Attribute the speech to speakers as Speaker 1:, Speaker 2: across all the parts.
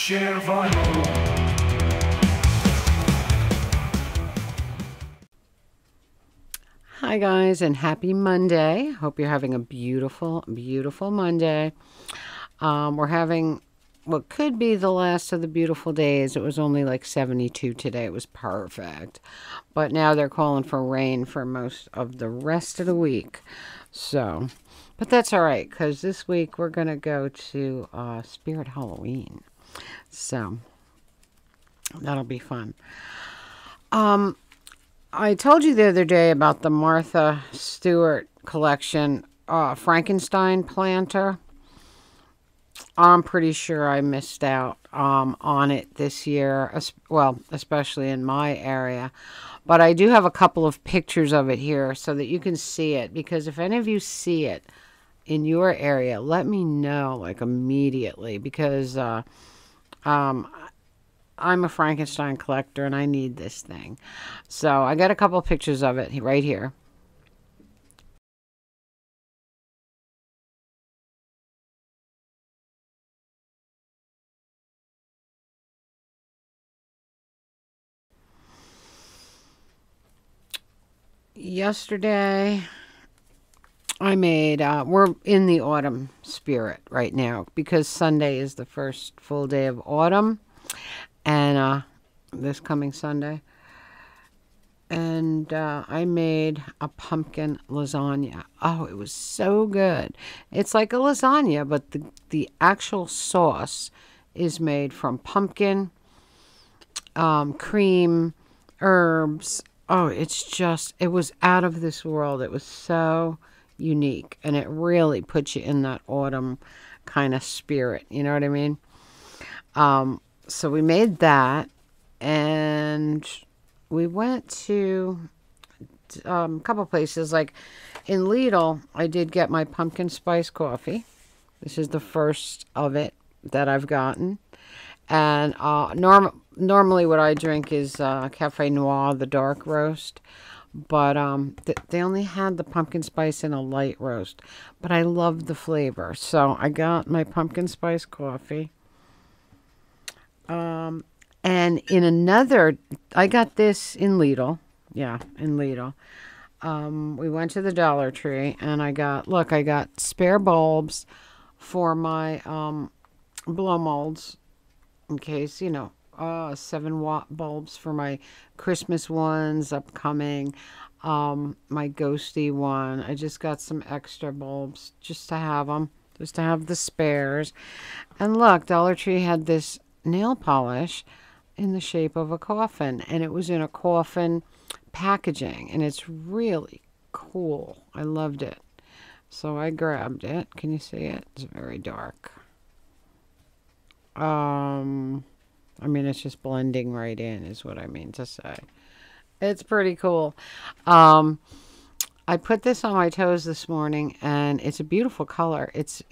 Speaker 1: Share vinyl.
Speaker 2: Hi guys, and happy Monday. Hope you're having a beautiful, beautiful Monday. We're having what could be the last of the beautiful days. It was only like 72 today. It was perfect. But now they're calling for rain for most of the rest of the week. So, but that's all right, because this week we're going to go to Spirit Halloween. So, that'll be fun. I told you the other day about the Martha Stewart collection Frankenstein planter. I'm pretty sure I missed out on it this year, well, especially in my area. But I do have a couple of pictures of it here so that you can see it. Because if any of you see it in your area, let me know, like, immediately. Because I'm a Frankenstein collector and I need this thing. So I got a couple of pictures of it right here. Yesterday, I made, we're in the autumn spirit right now because Sunday is the first full day of autumn. And this coming Sunday. And I made a pumpkin lasagna. Oh, it was so good. It's like a lasagna, but the actual sauce is made from pumpkin, cream, herbs. Oh, it was out of this world. It was so unique. And it really puts you in that autumn kind of spirit. You know what I mean? So we made that. And we went to a couple places. Like in Lidl, I did get my pumpkin spice coffee. This is the first of it that I've gotten. And normally what I drink is Cafe Noir, the dark roast. But they only had the pumpkin spice in a light roast. But I love the flavor. So I got my pumpkin spice coffee. And in another, I got this in Lidl. Yeah, in Lidl. We went to the Dollar Tree and I got spare bulbs for my blow molds in case, 7-watt bulbs for my Christmas ones upcoming. My ghosty one. I just got some extra bulbs just to have them, just to have the spares. And look, Dollar Tree had this nail polish in the shape of a coffin, and it was in a coffin packaging, and it's really cool. I loved it. So I grabbed it. Can you see it? It's very dark. I mean, it's just blending right in is what I mean to say. It's pretty cool. I put this on my toes this morning, and it's a beautiful color. It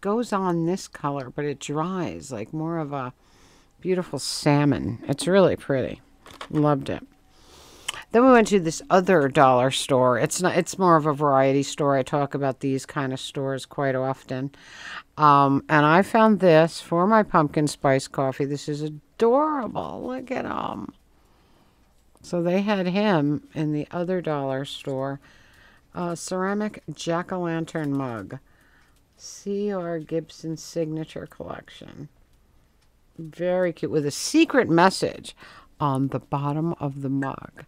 Speaker 2: goes on this color, but it dries like more of a beautiful salmon. It's really pretty. Loved it. Then we went to this other dollar store. It's more of a variety store. I talk about these kind of stores quite often. And I found this for my pumpkin spice coffee. This is adorable. Look at him. So they had him in the other dollar store. Ceramic jack-o'-lantern mug. C.R. Gibson Signature Collection. Very cute, with a secret message on the bottom of the mug.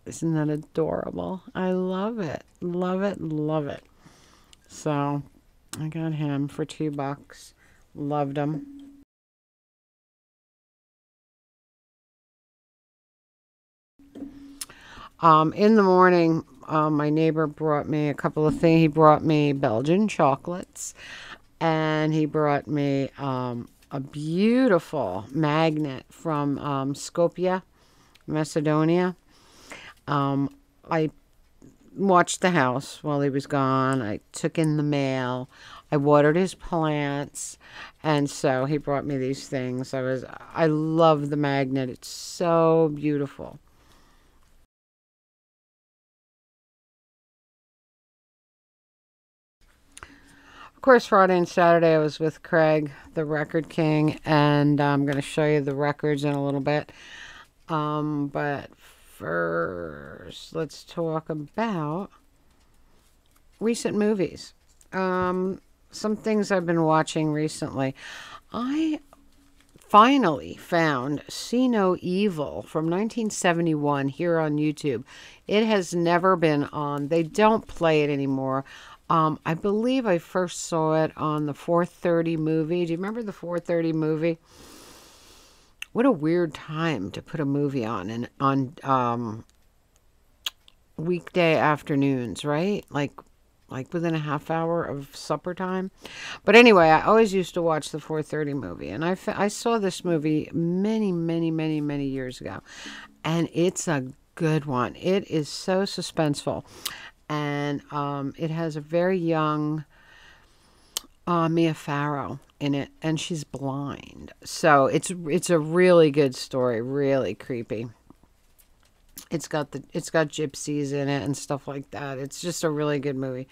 Speaker 2: Isn't that adorable? I love it. Love it. Love it. So I got him for $2. Loved him. In the morning, my neighbor brought me a couple of things. He brought me Belgian chocolates. And he brought me a beautiful magnet from Skopje, Macedonia. I watched the house while he was gone. I took in the mail. I watered his plants. And so he brought me these things. I love the magnet. It's so beautiful. course, Friday and Saturday I was with Craig, the Record King, and I'm going to show you the records in a little bit. But first, let's talk about recent movies. Some things I've been watching recently. I finally found See No Evil from 1971 here on YouTube. It has never been on. They don't play it anymore. I believe I first saw it on the 4:30 movie. Do you remember the 4:30 movie? What a weird time to put a movie on and on weekday afternoons, right? Like within a half hour of supper time. But anyway, I always used to watch the 4:30 movie, and I saw this movie many years ago, and it's a good one. It is so suspenseful, and it has a very young Mia Farrow in it, and she's blind. So it's a really good story, really creepy. It's got gypsies in it and stuff like that. It's just a really good movie.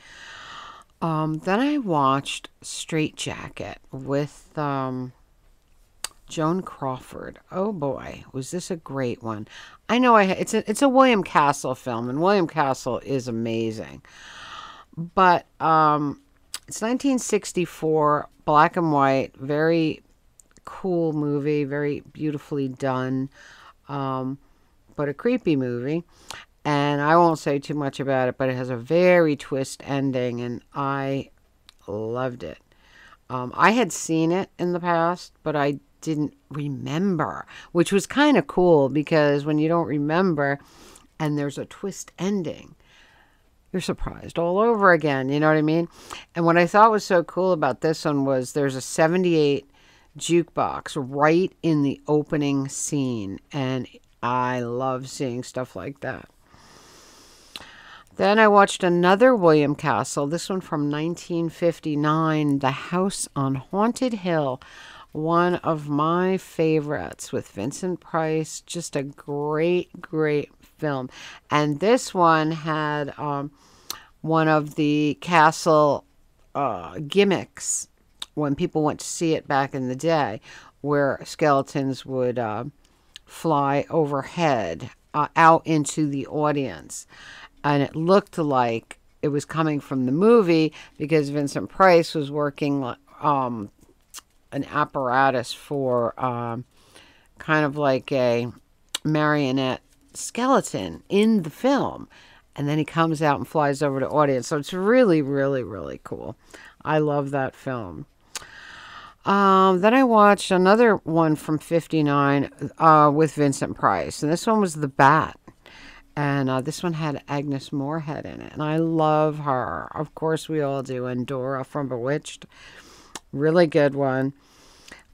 Speaker 2: Then I watched Straight Jacket with Joan Crawford. Oh boy, was this a great one! I know it's a William Castle film, and William Castle is amazing. But it's 1964, black and white, very cool movie, very beautifully done. But a creepy movie, and I won't say too much about it, but it has a very twist ending, and I loved it. I had seen it in the past, but I didn't remember, which was kind of cool, because when you don't remember and there's a twist ending, you're surprised all over again, you know what I mean? And what I thought was so cool about this one was there's a 78 jukebox right in the opening scene, and I love seeing stuff like that. Then I watched another William Castle, this one from 1959, The House on Haunted Hill, one of my favorites with Vincent Price, just a great film. And this one had one of the castle gimmicks when people went to see it back in the day, where skeletons would fly overhead out into the audience, and it looked like it was coming from the movie, because Vincent Price was working an apparatus for kind of like a marionette skeleton in the film, and then he comes out and flies over the audience. So it's really cool. I love that film. Then I watched another one from 59 with Vincent Price, and this one was The Bat. And this one had Agnes Moorehead in it, and I love her. Of course we all do. And Dora from Bewitched. Really good one.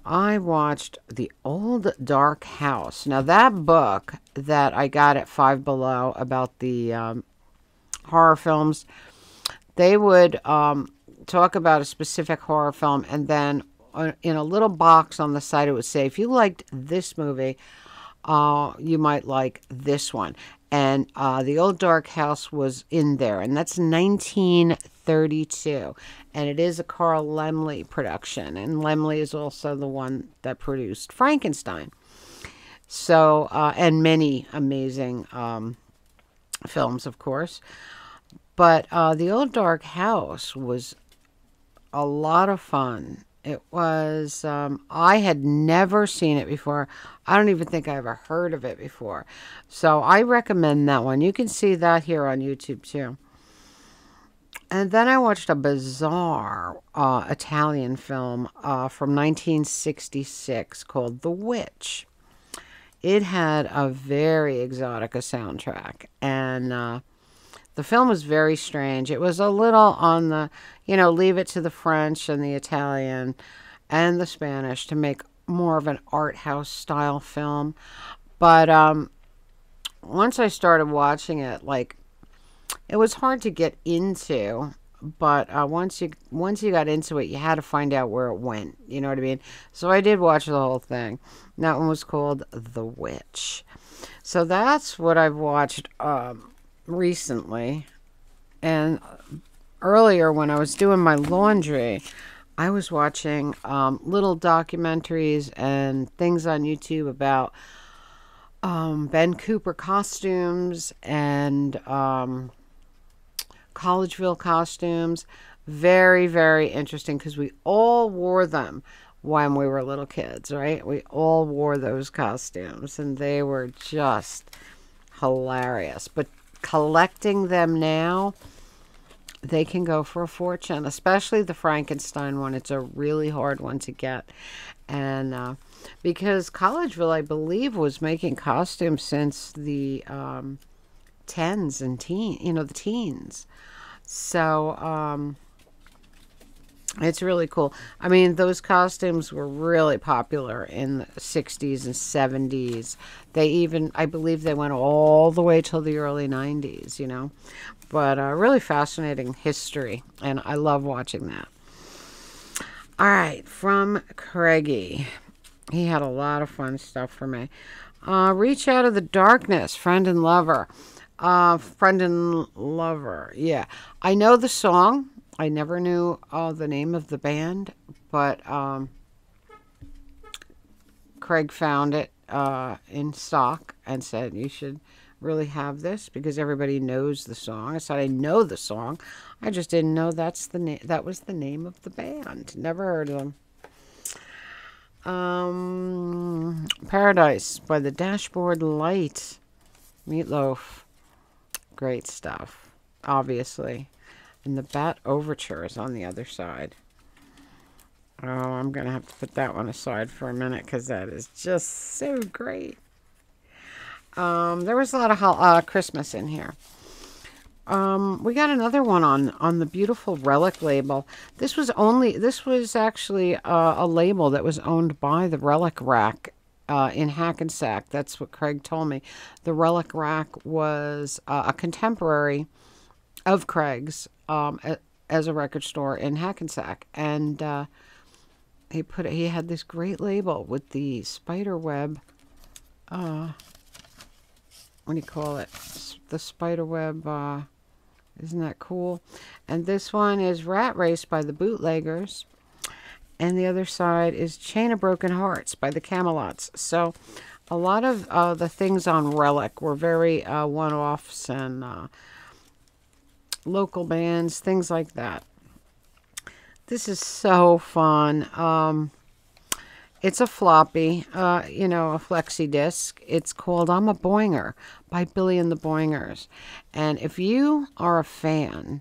Speaker 2: I watched The Old Dark House. Now, that book that I got at Five Below about the horror films, they would talk about a specific horror film, and then in a little box on the side it would say, if you liked this movie, you might like this one. And The Old Dark House was in there, and that's 1932, and it is a Carl Laemmle production, and Laemmle is also the one that produced Frankenstein. So and many amazing films, of course. But The Old Dark House was a lot of fun. It was, I had never seen it before. I don't even think I ever heard of it before. So I recommend that one. You can see that here on YouTube too. And then I watched a bizarre Italian film from 1966 called The Witch. It had a very exotica soundtrack, and the film was very strange. It was a little on the, leave it to the French and the Italian and the Spanish to make more of an art house style film. But once I started watching it, it was hard to get into. But once you got into it, you had to find out where it went. You know what I mean? So I did watch the whole thing. And that one was called The Witch. So that's what I've watched recently. And earlier when I was doing my laundry, I was watching little documentaries and things on YouTube about Ben Cooper costumes and Collegeville costumes. Very, very interesting because we all wore them when we were little kids, right? We all wore those costumes and they were just hilarious. But collecting them now, they can go for a fortune, especially the Frankenstein one. It's a really hard one to get. And because Collegeville, I believe, was making costumes since the tens and the teens. So it's really cool. I mean, those costumes were really popular in the 60s and 70s. They even, I believe they went all the way till the early 90s, But really fascinating history, and I love watching that. All right, from Craigie. He had a lot of fun stuff for me. Reach Out of the Darkness, Friend and Lover. Friend and Lover, yeah. I know the song. I never knew the name of the band, but Craig found it in stock and said, you should really have this because everybody knows the song. I said, I know the song. I just didn't know that was the name of the band. Never heard of them. Paradise by the Dashboard Light. Meatloaf. Great stuff, obviously. And the Bat Overture is on the other side. Oh, I'm going to have to put that one aside for a minute because that is just so great. There was a lot of Christmas in here. We got another one on the beautiful Relic label. This was actually a label that was owned by the Relic Rack in Hackensack. That's what Craig told me. The Relic Rack was a contemporary of Craig's as a record store in Hackensack, and he had this great label with the spider web. What do you call it? The spider web. Isn't that cool? And this one is Rat Race by the Bootleggers. And the other side is Chain of Broken Hearts by the Camelots. So a lot of the things on Relic were very one-offs and local bands, things like that. This is so fun. It's a floppy, a flexi disc. It's called I'm a Boinger by Billy and the Boingers. And if you are a fan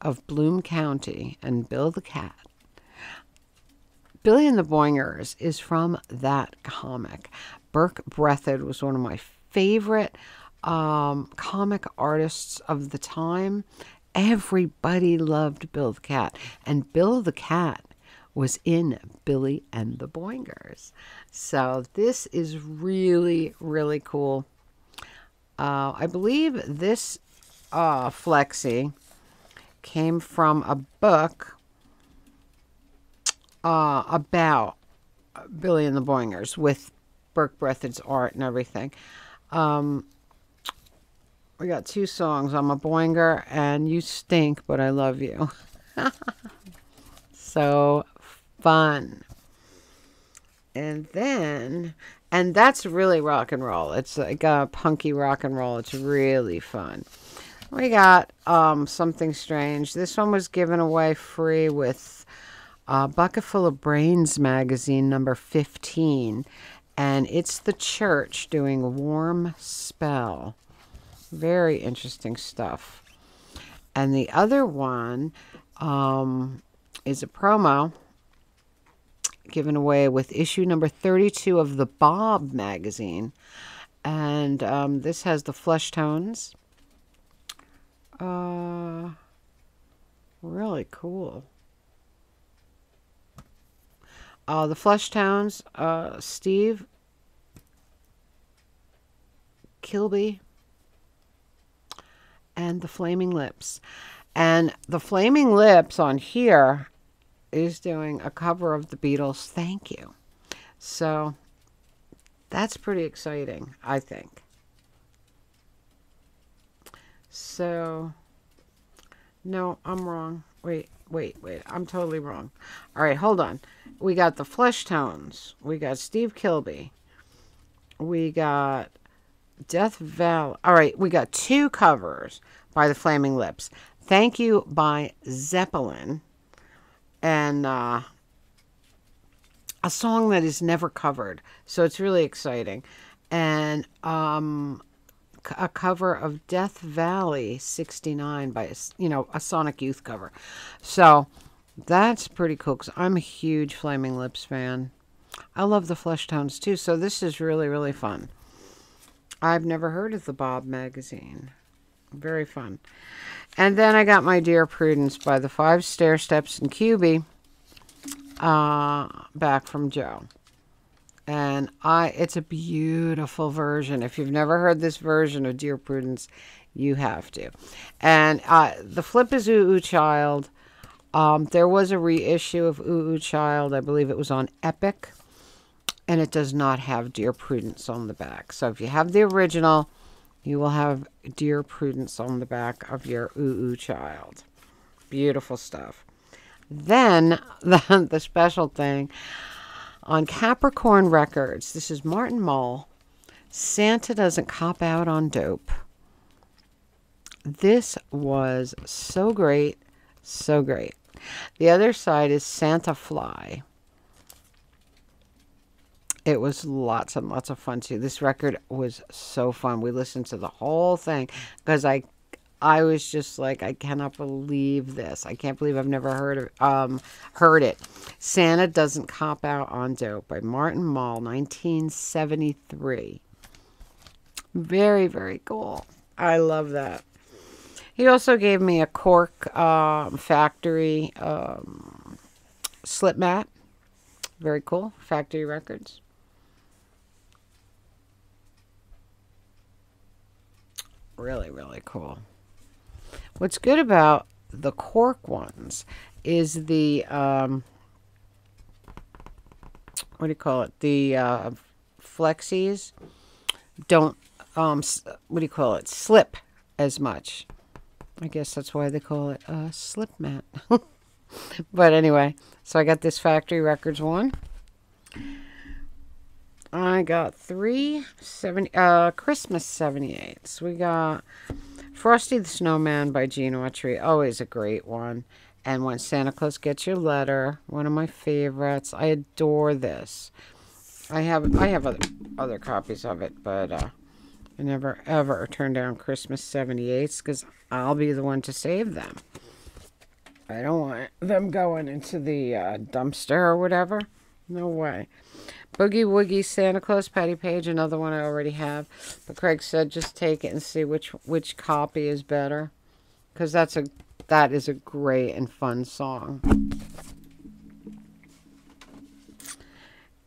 Speaker 2: of Bloom County and Bill the Cat, Billy and the Boingers is from that comic. Burke Brethard was one of my favorite comic artists of the time. Everybody loved Bill the Cat. And Bill the Cat was in Billy and the Boingers. So this is really, really cool. I believe this flexi came from a book about Billy and the Boingers with Burke Brethard's art and everything. We got two songs. I'm a Boinger and You Stink, But I Love You. So fun. And that's really rock and roll. It's like a punky rock and roll. It's really fun. We got Something Strange. This one was given away free with Bucket Full of Brains magazine number 15. And it's the Church doing Warm Spell. Very interesting stuff. And the other one is a promo given away with issue number 32 of the Bob magazine. And this has the Flesh Tones. Really cool. The Flesh Tones, Steve Kilby, and the Flaming Lips. And the Flaming Lips on here is doing a cover of the Beatles' Thank You. So that's pretty exciting, I think. So No, I'm wrong. Wait. I'm totally wrong. All right, hold on. We got the Flesh Tones. We got Steve Kilbey. We got Death Valley. All right, we got 2 covers by the Flaming Lips. Thank You by Zeppelin. And a song that is never covered. So it's really exciting. And a cover of Death Valley 69 by, a Sonic Youth cover. So that's pretty cool because I'm a huge Flaming Lips fan. I love the Flesh Tones too. So this is really, really fun. I've never heard of the Bob magazine. Very fun. And then I got my Dear Prudence by the 5 Stair Steps and QB back from Joe. And it's a beautiful version. If you've never heard this version of Dear Prudence, you have to. And the flip is Ooh Ooh Child. There was a reissue of Ooh Ooh Child. I believe it was on Epic. And it does not have Dear Prudence on the back. So if you have the original, you will have Dear Prudence on the back of your Ooh Ooh Child. Beautiful stuff. Then, the special thing, on Capricorn Records, this is Martin Mull, Santa Doesn't Cop Out on Dope. This was so great, so great. The other side is Santa Fly. It was lots and lots of fun too. This record was so fun. We listened to the whole thing because I was just like, I cannot believe this. I can't believe I've never heard it. Santa Doesn't Cop Out on Dope by Martin Mull, 1973. Very, very cool. I love that. He also gave me a Cork Factory slip mat. Very cool. Factory Records. Really, really cool. What's good about the Cork ones is the, what do you call it? The flexies don't, what do you call it? Slip as much. I guess that's why they call it a slip mat. But anyway, so I got this Factory Records one. I got 3 Christmas 78s. We got Frosty the Snowman by Gene Autry. Always a great one. And When Santa Claus Gets Your Letter. One of my favorites. I adore this. I have other copies of it, but I never ever turn down Christmas 78s because I'll be the one to save them. I don't want them going into the dumpster or whatever. No way. Boogie Woogie Santa Claus, Patty Page, another one I already have. But Craig said just take it and see which copy is better. Because that is a great and fun song.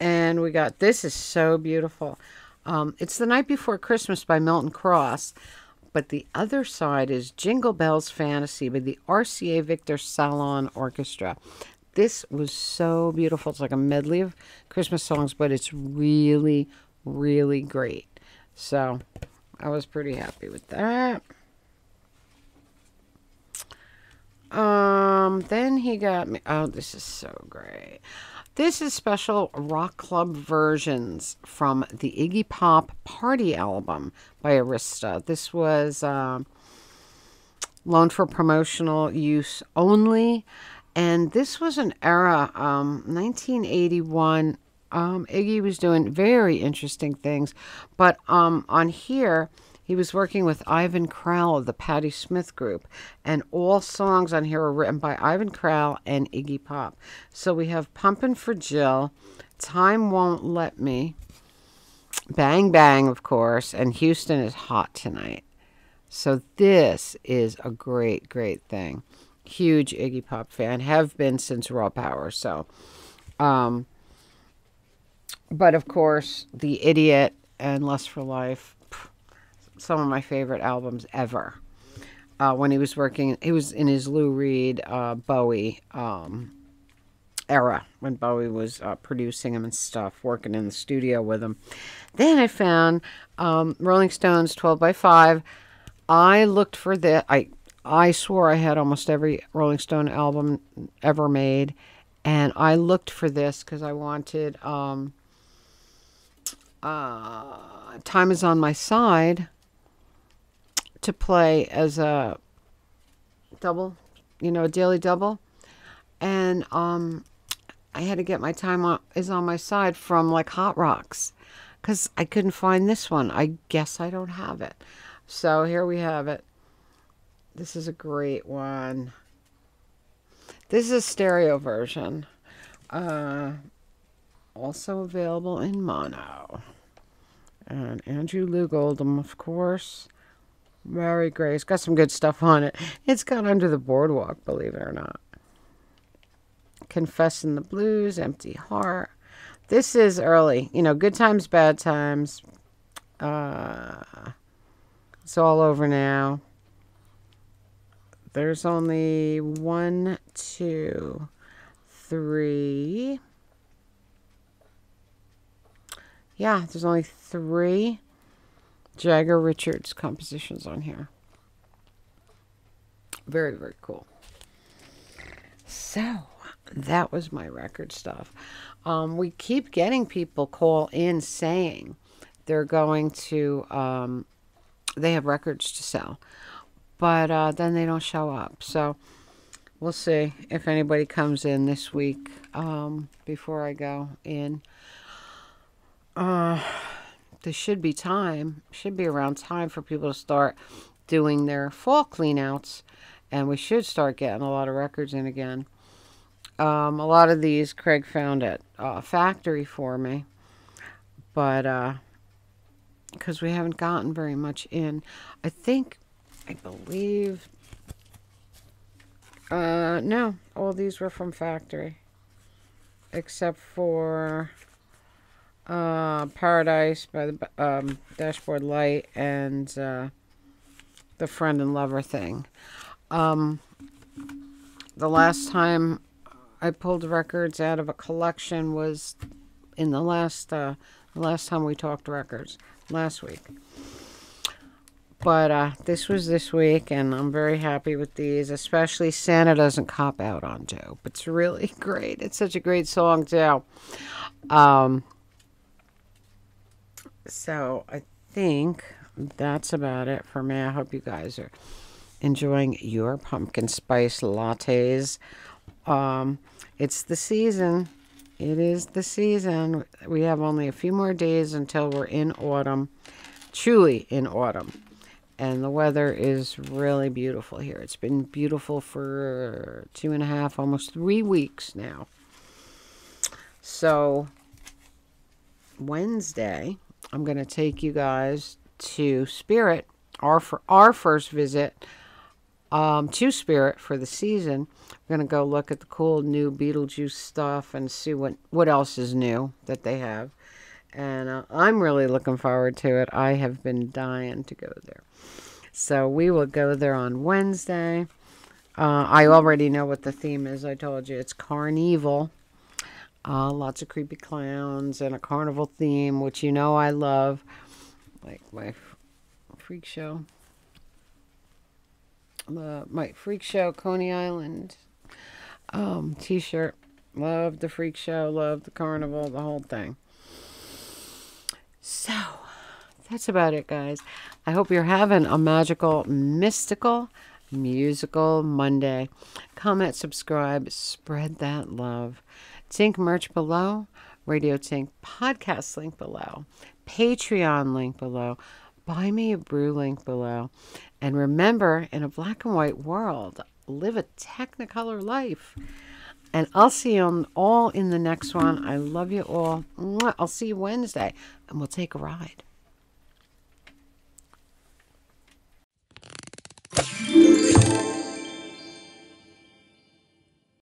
Speaker 2: And we got, this is so beautiful. It's The Night Before Christmas by Milton Cross. But the other side is Jingle Bells Fantasy by the RCA Victor Salon Orchestra. This was so beautiful. It's like a medley of Christmas songs, but it's really, really great. So I was pretty happy with that. Then he got me. Oh, this is so great. This is special rock club versions from the Iggy Pop Party album by Arista. This was loaned for promotional use only. And this was an era, 1981, Iggy was doing very interesting things. But on here, he was working with Ivan Krall of the Patti Smith Group. And all songs on here are written by Ivan Krall and Iggy Pop. So we have Pumpin' for Jill, Time Won't Let Me, Bang Bang, of course, and Houston is Hot Tonight. So this is a great, great thing. Huge Iggy Pop fan, have been since Raw Power. So, but of course, The Idiot and Lust for Life, some of my favorite albums ever. When he was working, he was in his Lou Reed, Bowie era, when Bowie was producing him and stuff, working in the studio with him. Then I found Rolling Stones 12 by 5. I looked for I swore I had almost every Rolling Stone album ever made, and I looked for this because I wanted Time Is on My Side to play as a double, a daily double. And I had to get my Is on My Side from like Hot Rocks because I couldn't find this one. I guess I don't have it. So here we have it. This is a great one. This is a stereo version. Also available in mono. And Andrew Loog Oldham, of course. Very great. It's got some good stuff on it. It's got Under the Boardwalk, believe it or not. Confessing the Blues, Empty Heart. This is early. Good Times, Bad Times. It's all over now. There's only 1, 2, 3. Yeah, there's only 3 Jagger Richards compositions on here. Very, very cool. So, that was my record stuff. We keep getting people call in saying they're going to, they have records to sell. But then they don't show up. So, we'll see if anybody comes in this week before I go in. There should be around time for people to start doing their fall cleanouts, and we should start getting a lot of records in again. A lot of these Craig found at Factory for me, but because we haven't gotten very much in. I believe, no, all these were from Factory, except for Paradise by the Dashboard Light and the Friend and Lover thing. The last time I pulled records out of a collection was in the last time we talked records, last week. But this was this week, and I'm very happy with these, especially Santa Doesn't Cop Out on Dope. It's really great. It's such a great song, too. So I think that's about it for me. I hope you guys are enjoying your pumpkin spice lattes. It's the season. It is the season. We have only a few more days until we're in autumn, truly in autumn. And the weather is really beautiful here. It's been beautiful for 2.5, almost 3 weeks now. So Wednesday, I'm going to take you guys to Spirit, our first visit to Spirit for the season. We're going to go look at the cool new Beetlejuice stuff and see what else is new that they have. And I'm really looking forward to it. I have been dying to go there. So we will go there on Wednesday. I already know what the theme is. I told you it's Carnival. Lots of creepy clowns and a carnival theme, which I love. Like my freak show. My freak show Coney Island t-shirt. Love the freak show. Love the carnival. The whole thing. So that's about it, guys. I hope you're having a magical, mystical, musical Monday. Comment, subscribe, spread that love. Tink merch below, Radio Tink podcast link below, Patreon link below, Buy Me a Brew link below. And remember, in a black and white world, live a Technicolor life. And I'll see you all in the next one. I love you all. I'll see you Wednesday, and we'll take a ride.